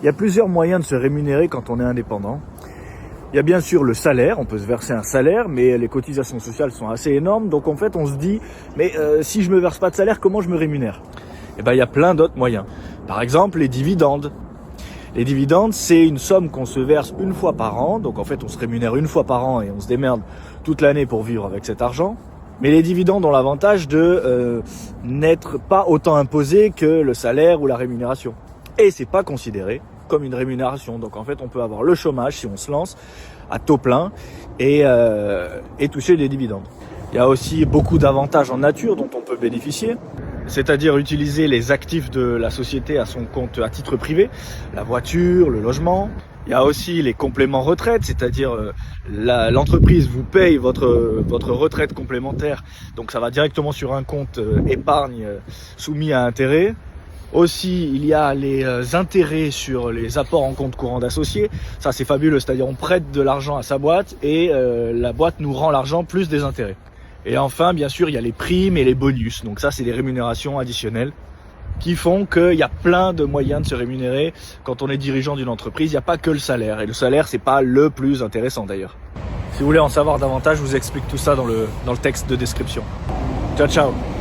Il y a plusieurs moyens de se rémunérer quand on est indépendant. Il y a bien sûr le salaire, on peut se verser un salaire, mais les cotisations sociales sont assez énormes. Donc en fait, on se dit, mais si je me verse pas de salaire, comment je me rémunère? Eh ben, il y a plein d'autres moyens. Par exemple, les dividendes. Les dividendes, c'est une somme qu'on se verse une fois par an. Donc en fait, on se rémunère une fois par an et on se démerde toute l'année pour vivre avec cet argent. Mais les dividendes ont l'avantage de n'être pas autant imposés que le salaire ou la rémunération. Et c'est pas considéré comme une rémunération. Donc en fait, on peut avoir le chômage si on se lance à taux plein et toucher des dividendes. Il y a aussi beaucoup d'avantages en nature dont on peut bénéficier, c'est-à-dire utiliser les actifs de la société à son compte à titre privé, la voiture, le logement. Il y a aussi les compléments retraite, c'est-à-dire l'entreprise vous paye votre retraite complémentaire, donc ça va directement sur un compte épargne soumis à intérêt. Aussi, il y a les intérêts sur les apports en compte courant d'associés. Ça, c'est fabuleux, c'est-à-dire on prête de l'argent à sa boîte et la boîte nous rend l'argent plus des intérêts. Et enfin, bien sûr, il y a les primes et les bonus. Donc ça, c'est des rémunérations additionnelles qui font qu'il y a plein de moyens de se rémunérer quand on est dirigeant d'une entreprise. Il n'y a pas que le salaire. Et le salaire, c'est pas le plus intéressant d'ailleurs. Si vous voulez en savoir davantage, je vous explique tout ça dans le texte de description. Ciao, ciao!